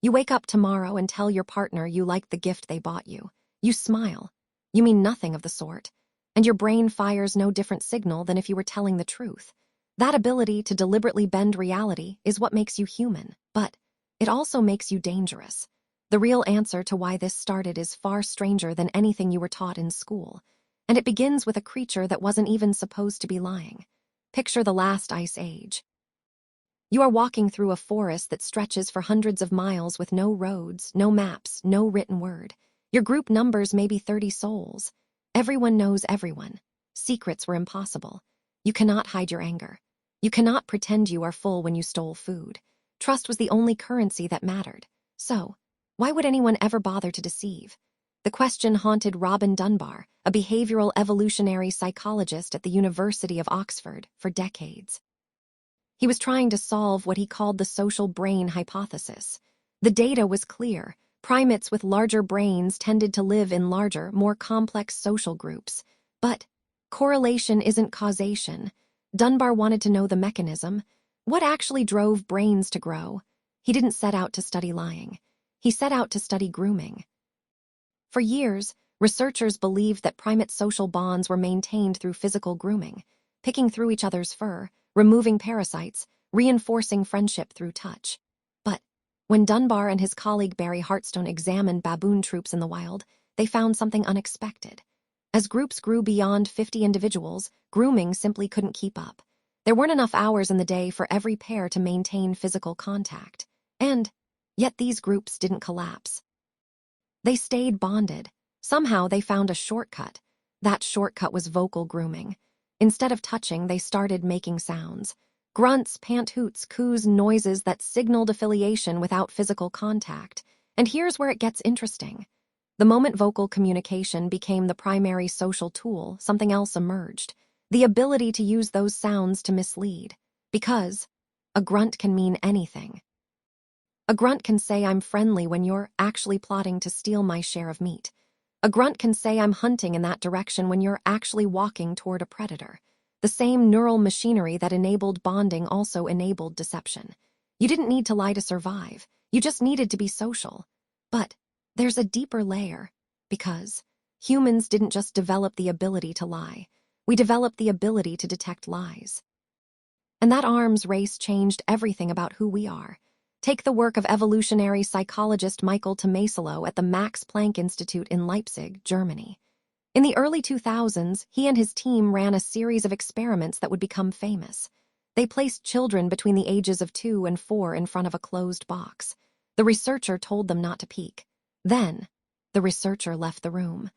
You wake up tomorrow and tell your partner you like the gift they bought you. You smile. You mean nothing of the sort. And your brain fires no different signal than if you were telling the truth. That ability to deliberately bend reality is what makes you human, but it also makes you dangerous. The real answer to why this started is far stranger than anything you were taught in school. And it begins with a creature that wasn't even supposed to be lying. Picture the last ice age. You are walking through a forest that stretches for hundreds of miles with no roads, no maps, no written word. Your group numbers maybe 30 souls. Everyone knows everyone. Secrets were impossible. You cannot hide your anger. You cannot pretend you are full when you stole food. Trust was the only currency that mattered. So, why would anyone ever bother to deceive? The question haunted Robin Dunbar, a behavioral evolutionary psychologist at the University of Oxford, for decades. He was trying to solve what he called the social brain hypothesis. The data was clear. Primates with larger brains tended to live in larger, more complex social groups. But correlation isn't causation. Dunbar wanted to know the mechanism. What actually drove brains to grow? He didn't set out to study lying. He set out to study grooming. For years, researchers believed that primate social bonds were maintained through physical grooming, picking through each other's fur, removing parasites, reinforcing friendship through touch. But when Dunbar and his colleague Barry Hartstone examined baboon troops in the wild, they found something unexpected. As groups grew beyond 50 individuals, grooming simply couldn't keep up. There weren't enough hours in the day for every pair to maintain physical contact. And yet these groups didn't collapse. They stayed bonded. Somehow they found a shortcut. That shortcut was vocal grooming. Instead of touching, they started making sounds. Grunts, pant-hoots, coos, noises that signaled affiliation without physical contact. And here's where it gets interesting. The moment vocal communication became the primary social tool, something else emerged. The ability to use those sounds to mislead. Because a grunt can mean anything. A grunt can say I'm friendly when you're actually plotting to steal my share of meat. A grunt can say I'm hunting in that direction when you're actually walking toward a predator. The same neural machinery that enabled bonding also enabled deception. You didn't need to lie to survive. You just needed to be social. But there's a deeper layer, because humans didn't just develop the ability to lie. We developed the ability to detect lies. And that arms race changed everything about who we are. Take the work of evolutionary psychologist Michael Tomasello at the Max Planck Institute in Leipzig, Germany. In the early 2000s, he and his team ran a series of experiments that would become famous. They placed children between the ages of 2 and 4 in front of a closed box. The researcher told them not to peek. Then, the researcher left the room.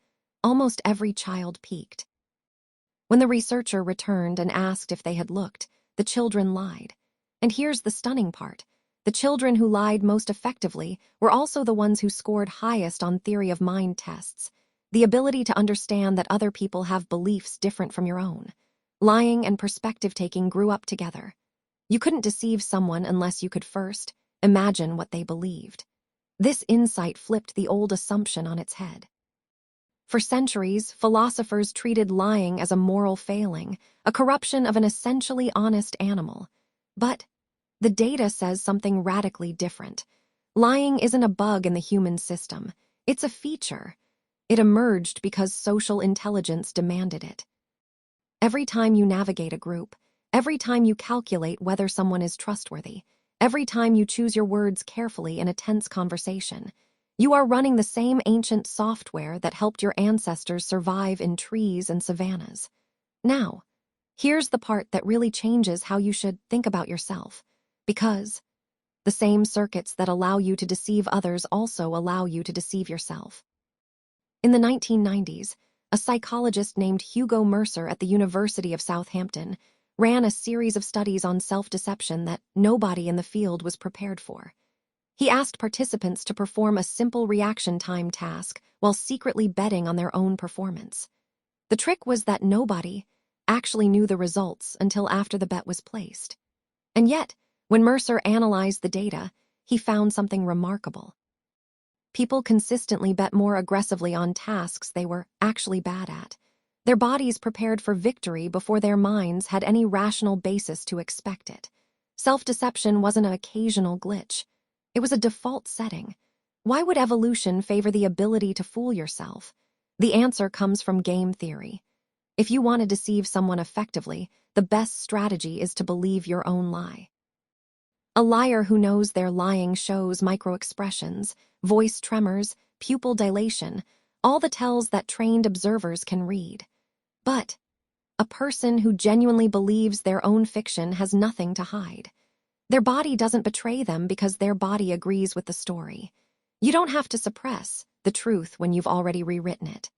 Almost every child peeked. When the researcher returned and asked if they had looked, the children lied. And here's the stunning part. The children who lied most effectively were also the ones who scored highest on theory of mind tests, the ability to understand that other people have beliefs different from your own. Lying and perspective-taking grew up together. You couldn't deceive someone unless you could first imagine what they believed. This insight flipped the old assumption on its head. For centuries, philosophers treated lying as a moral failing, a corruption of an essentially honest animal. But the data says something radically different. Lying isn't a bug in the human system. It's a feature. It emerged because social intelligence demanded it. Every time you navigate a group, every time you calculate whether someone is trustworthy, every time you choose your words carefully in a tense conversation, you are running the same ancient software that helped your ancestors survive in trees and savannas. Now, here's the part that really changes how you should think about yourself. Because the same circuits that allow you to deceive others also allow you to deceive yourself. In the 1990s, a psychologist named Hugo Mercer at the University of Southampton ran a series of studies on self-deception that nobody in the field was prepared for. He asked participants to perform a simple reaction time task while secretly betting on their own performance. The trick was that nobody actually knew the results until after the bet was placed. And yet, when Mercer analyzed the data, he found something remarkable. People consistently bet more aggressively on tasks they were actually bad at. Their bodies prepared for victory before their minds had any rational basis to expect it. Self-deception wasn't an occasional glitch. It was a default setting. Why would evolution favor the ability to fool yourself? The answer comes from game theory. If you want to deceive someone effectively, the best strategy is to believe your own lie. A liar who knows they're lying shows microexpressions, voice tremors, pupil dilation, all the tells that trained observers can read. But a person who genuinely believes their own fiction has nothing to hide. Their body doesn't betray them because their body agrees with the story. You don't have to suppress the truth when you've already rewritten it.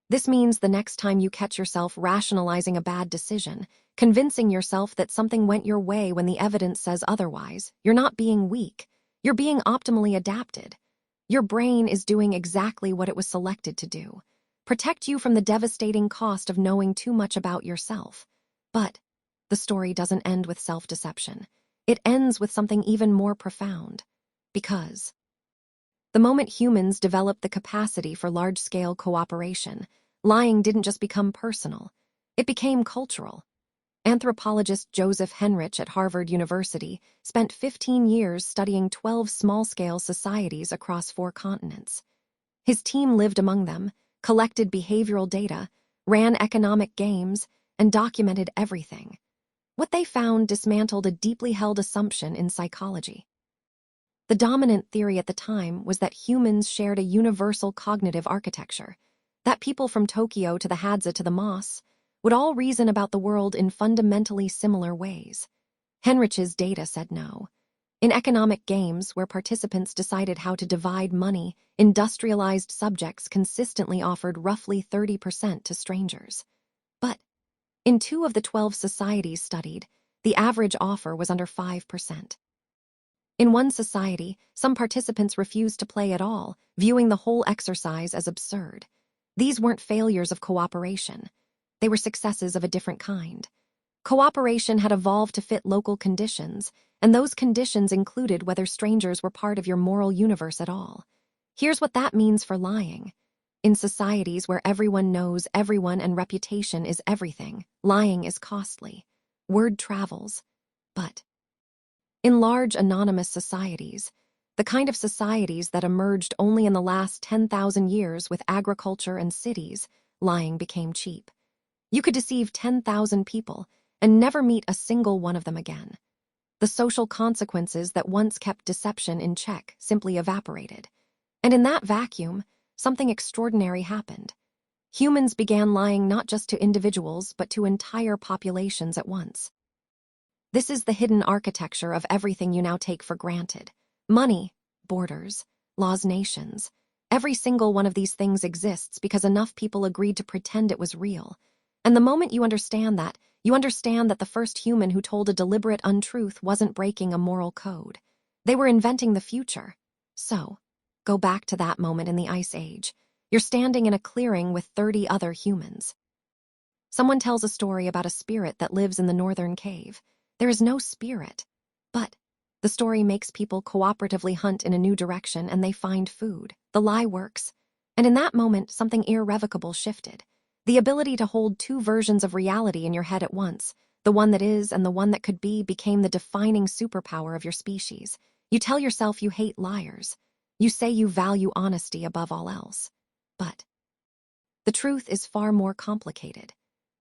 This means the next time you catch yourself rationalizing a bad decision, convincing yourself that something went your way when the evidence says otherwise, you're not being weak. You're being optimally adapted. Your brain is doing exactly what it was selected to do. Protect you from the devastating cost of knowing too much about yourself. But the story doesn't end with self-deception. It ends with something even more profound. Because the moment humans developed the capacity for large-scale cooperation, lying didn't just become personal. It became cultural. Anthropologist Joseph Henrich at Harvard University spent 15 years studying 12 small-scale societies across 4 continents. His team lived among them, collected behavioral data, ran economic games, and documented everything. What they found dismantled a deeply held assumption in psychology. The dominant theory at the time was that humans shared a universal cognitive architecture, that people from Tokyo to the Hadza to the Moss would all reason about the world in fundamentally similar ways. Henrich's data said no. In economic games where participants decided how to divide money, industrialized subjects consistently offered roughly 30% to strangers. But in 2 of the 12 societies studied, the average offer was under 5%. In one society, some participants refused to play at all, viewing the whole exercise as absurd. These weren't failures of cooperation. They were successes of a different kind. Cooperation had evolved to fit local conditions, and those conditions included whether strangers were part of your moral universe at all. Here's what that means for lying. In societies where everyone knows everyone and reputation is everything, lying is costly. Word travels. But in large anonymous societies, the kind of societies that emerged only in the last 10,000 years with agriculture and cities, lying became cheap. You could deceive 10,000 people and never meet a single one of them again. The social consequences that once kept deception in check simply evaporated. And in that vacuum, something extraordinary happened. Humans began lying not just to individuals but to entire populations at once. This is the hidden architecture of everything you now take for granted. Money, borders, laws, nations. Every single one of these things exists because enough people agreed to pretend it was real. And the moment you understand that the first human who told a deliberate untruth wasn't breaking a moral code. They were inventing the future. So, go back to that moment in the Ice Age. You're standing in a clearing with 30 other humans. Someone tells a story about a spirit that lives in the northern cave. There is no spirit, but the story makes people cooperatively hunt in a new direction and they find food. The lie works. And in that moment, something irrevocable shifted. The ability to hold 2 versions of reality in your head at once, the one that is and the one that could be, became the defining superpower of your species. You tell yourself you hate liars. You say you value honesty above all else. But the truth is far more complicated.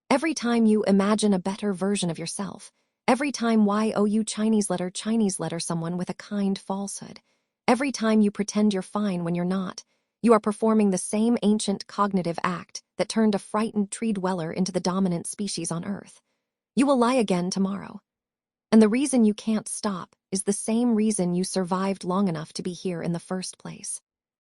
Every time you imagine a better version of yourself, every time you Chinese letter someone with a kind falsehood, every time you pretend you're fine when you're not, you are performing the same ancient cognitive act that turned a frightened tree dweller into the dominant species on Earth. You will lie again tomorrow. And the reason you can't stop is the same reason you survived long enough to be here in the first place.